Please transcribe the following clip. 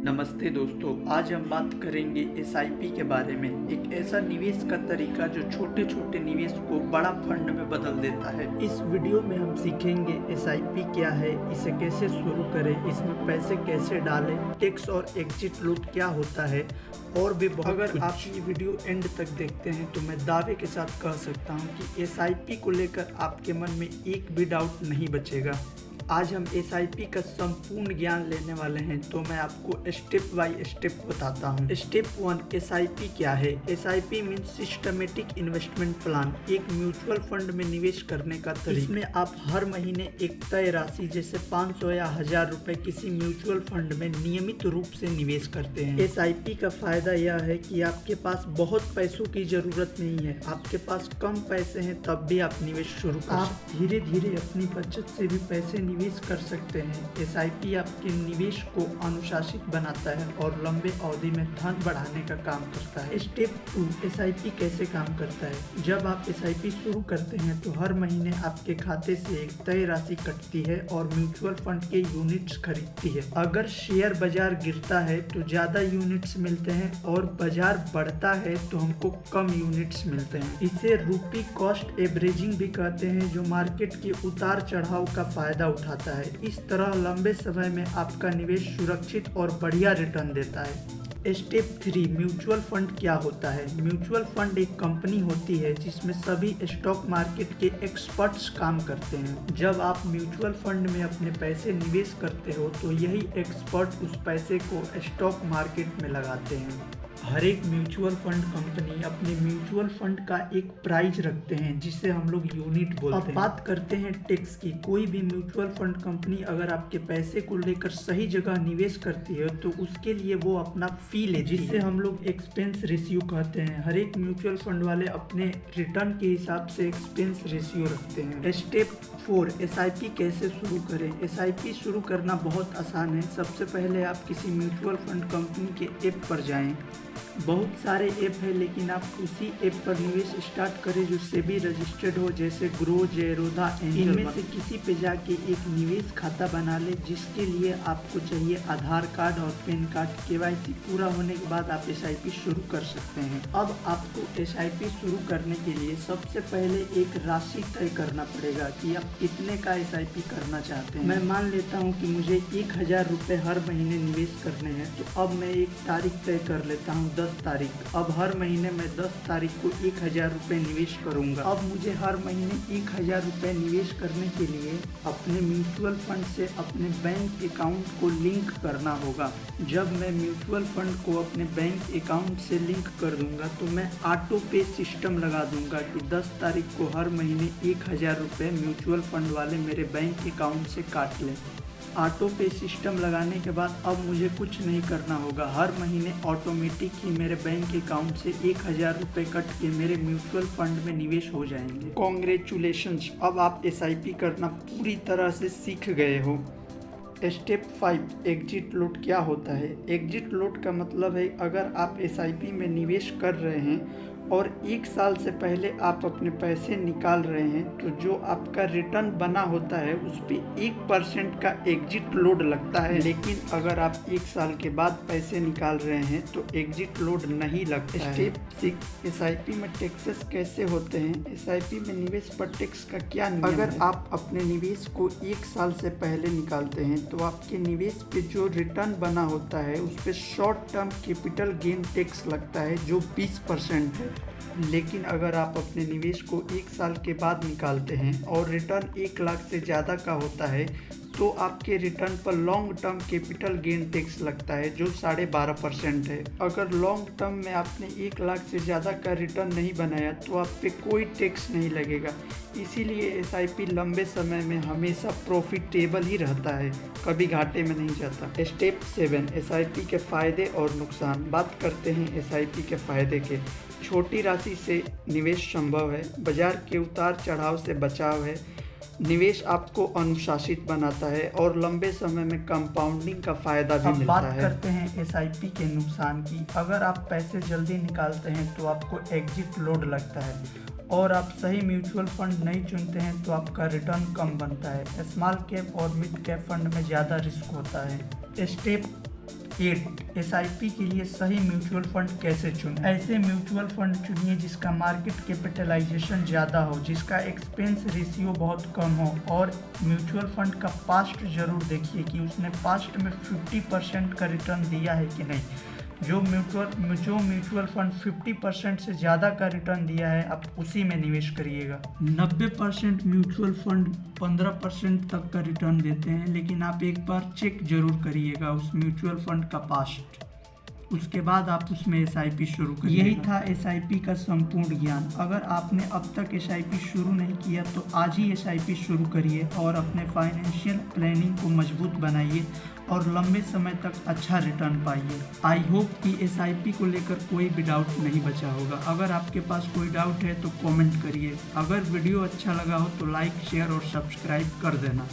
नमस्ते दोस्तों, आज हम बात करेंगे एसआईपी के बारे में। एक ऐसा निवेश का तरीका जो छोटे छोटे निवेश को बड़ा फंड में बदल देता है। इस वीडियो में हम सीखेंगे एसआईपी क्या है, इसे कैसे शुरू करें, इसमें पैसे कैसे डालें, टैक्स और एग्जिट लूट क्या होता है और भी बहुत। अगर आप ये वीडियो एंड तक देखते हैं तो मैं दावे के साथ कह सकता हूँ कि एसआईपी को लेकर आपके मन में एक भी डाउट नहीं बचेगा। आज हम एसआईपी का संपूर्ण ज्ञान लेने वाले हैं, तो मैं आपको स्टेप बाय स्टेप बताता हूँ। स्टेप 1, एसआईपी क्या है। SIP means systematic investment plan, एक म्यूचुअल फंड में निवेश करने का तरीका। इसमें आप हर महीने एक तय राशि जैसे 500 या 1000 रुपए किसी म्यूचुअल फंड में नियमित रूप से निवेश करते हैं। एसआईपी का फायदा यह है कि आपके पास बहुत पैसों की जरूरत नहीं है, आपके पास कम पैसे हैं तब भी आप निवेश शुरू कर सकते हैं। आप धीरे धीरे अपनी बचत से भी पैसे निवेश कर सकते हैं। एसआईपी आपके निवेश को अनुशासित बनाता है और लंबे अवधि में धन बढ़ाने का काम करता है। स्टेप 2, एसआईपी कैसे काम करता है। जब आप एसआईपी शुरू करते हैं तो हर महीने आपके खाते से एक तय राशि कटती है और म्यूचुअल फंड के यूनिट्स खरीदती है। अगर शेयर बाजार गिरता है तो ज्यादा यूनिट्स मिलते हैं और बाजार बढ़ता है तो हमको कम यूनिट्स मिलते हैं। इसे रूपी कॉस्ट एवरेजिंग भी कहते हैं, जो मार्केट के उतार चढ़ाव का फायदा उठाता है। इस तरह लंबे समय में आपका निवेश सुरक्षित और बढ़िया रिटर्न देता है। स्टेप 3, म्यूचुअल फंड क्या होता है। म्यूचुअल फंड एक कंपनी होती है जिसमें सभी स्टॉक मार्केट के एक्सपर्ट्स काम करते हैं। जब आप म्यूचुअल फंड में अपने पैसे निवेश करते हो तो यही एक्सपर्ट उस पैसे को स्टॉक मार्केट में लगाते हैं। हर एक म्यूचुअल फंड कंपनी अपने म्यूचुअल फंड का एक प्राइस रखते हैं जिसे हम लोग यूनिट बोलते हैं। अब बात करते हैं टैक्स की। कोई भी म्यूचुअल फंड कंपनी अगर आपके पैसे को लेकर सही जगह निवेश करती है तो उसके लिए वो अपना फी लेती है, जिसे हम लोग एक्सपेंस रेशियो कहते हैं। हर एक म्यूचुअल फंड वाले अपने रिटर्न के हिसाब से एक्सपेंस रेशियो रखते हैं। स्टेप 4, एसआईपी कैसे शुरू करें। एसआईपी शुरू करना बहुत आसान है। सबसे पहले आप किसी म्यूचुअल फंड कंपनी के ऐप पर जाएं। बहुत सारे ऐप है लेकिन आप उसी ऐप पर निवेश स्टार्ट करें जो सेबी रजिस्टर्ड हो, जैसे ग्रो, जेरोधा, एंजल। इनमें से किसी पे जाके एक निवेश खाता बना ले, जिसके लिए आपको चाहिए आधार कार्ड और पैन कार्ड। केवाईसी पूरा होने के बाद आप एसआईपी शुरू कर सकते हैं। अब आपको एसआईपी शुरू करने के लिए सबसे पहले एक राशि तय करना पड़ेगा कि आप कितने का एसआईपी करना चाहते हैं। मैं मान लेता हूँ कि मुझे 1000 रुपये हर महीने निवेश करने हैं, तो अब मैं एक तारीख तय कर लेता हूँ, 10 तारीख। अब हर महीने मैं 10 तारीख को 1000 रुपये निवेश करूंगा। अब मुझे हर महीने 1000 रुपये निवेश करने के लिए अपने म्यूचुअल फंड से अपने बैंक अकाउंट को लिंक करना होगा। जब मैं म्यूचुअल फंड को अपने बैंक अकाउंट से लिंक कर दूंगा तो मैं ऑटो पे सिस्टम लगा दूंगा कि 10 तारीख को हर महीने 1000 रुपये म्यूचुअल फंड वाले मेरे बैंक अकाउंट से काट लें। ऑटो पे सिस्टम लगाने के बाद अब मुझे कुछ नहीं करना होगा। हर महीने ऑटोमेटिक ही मेरे बैंक अकाउंट से 1000 रुपये कट के मेरे म्यूचुअल फंड में निवेश हो जाएंगे। कॉन्ग्रेचुलेशंस, अब आप एसआईपी करना पूरी तरह से सीख गए हो। स्टेप 5, एग्जिट लूट क्या होता है। एग्जिट लूट का मतलब है अगर आप एसआईपी में निवेश कर रहे हैं और 1 साल से पहले आप अपने पैसे निकाल रहे हैं तो जो आपका रिटर्न बना होता है उस पर 1% का एग्जिट लोड लगता है। लेकिन अगर आप 1 साल के बाद पैसे निकाल रहे हैं तो एग्जिट लोड नहीं लगता है। स्टेप 6, एसआईपी में टैक्सेस कैसे होते हैं। एसआईपी में निवेश पर टैक्स का क्या नियम है। अगर आप अपने निवेश को 1 साल से पहले निकालते हैं तो आपके निवेश पे जो रिटर्न बना होता है उस पर short term capital gain tax लगता है जो 20% है। लेकिन अगर आप अपने निवेश को 1 साल के बाद निकालते हैं और रिटर्न 1 लाख से ज़्यादा का होता है तो आपके रिटर्न पर long term capital gain tax लगता है जो 12.5% है। अगर लॉन्ग टर्म में आपने 1 लाख से ज़्यादा का रिटर्न नहीं बनाया तो आप पे कोई टैक्स नहीं लगेगा। इसीलिए एसआईपी लंबे समय में हमेशा प्रॉफिटेबल ही रहता है, कभी घाटे में नहीं जाता। स्टेप 7, एसआईपी के फ़ायदे और नुकसान। बात करते हैं एसआईपी के फ़ायदे के। छोटी राशि से निवेश संभव है, बाजार के उतार चढ़ाव से बचाव है, निवेश आपको अनुशासित बनाता है और लंबे समय में कंपाउंडिंग का फायदा भी मिलता है। बात करते हैं एसआईपी के नुकसान की। अगर आप पैसे जल्दी निकालते हैं तो आपको एग्जिट लोड लगता है और आप सही म्यूचुअल फंड नहीं चुनते हैं तो आपका रिटर्न कम बनता है। स्मॉल कैप और मिड कैप फंड में ज़्यादा रिस्क होता है। स्टेप 8 एसआईपी के लिए सही म्यूचुअल फंड कैसे चुनें। ऐसे म्यूचुअल फंड चुनिए जिसका मार्केट कैपिटलाइजेशन ज़्यादा हो, जिसका एक्सपेंस रेशियो बहुत कम हो, और म्यूचुअल फंड का पास्ट जरूर देखिए कि उसने पास्ट में 50% का रिटर्न दिया है कि नहीं। जो म्यूचुअल फंड 50% से ज़्यादा का रिटर्न दिया है आप उसी में निवेश करिएगा। 90% म्यूचुअल फंड 15% तक का रिटर्न देते हैं, लेकिन आप एक बार चेक जरूर करिएगा उस म्यूचुअल फंड का पास्ट, उसके बाद आप उसमें एसआईपी शुरू करिए। यही था एसआईपी का संपूर्ण ज्ञान। अगर आपने अब तक एसआईपी शुरू नहीं किया तो आज ही एसआईपी शुरू करिए और अपने फाइनेंशियल प्लानिंग को मजबूत बनाइए और लंबे समय तक अच्छा रिटर्न पाइए। आई होप कि एसआईपी को लेकर कोई भी डाउट नहीं बचा होगा। अगर आपके पास कोई डाउट है तो कमेंट करिए। अगर वीडियो अच्छा लगा हो तो लाइक, शेयर और सब्सक्राइब कर देना।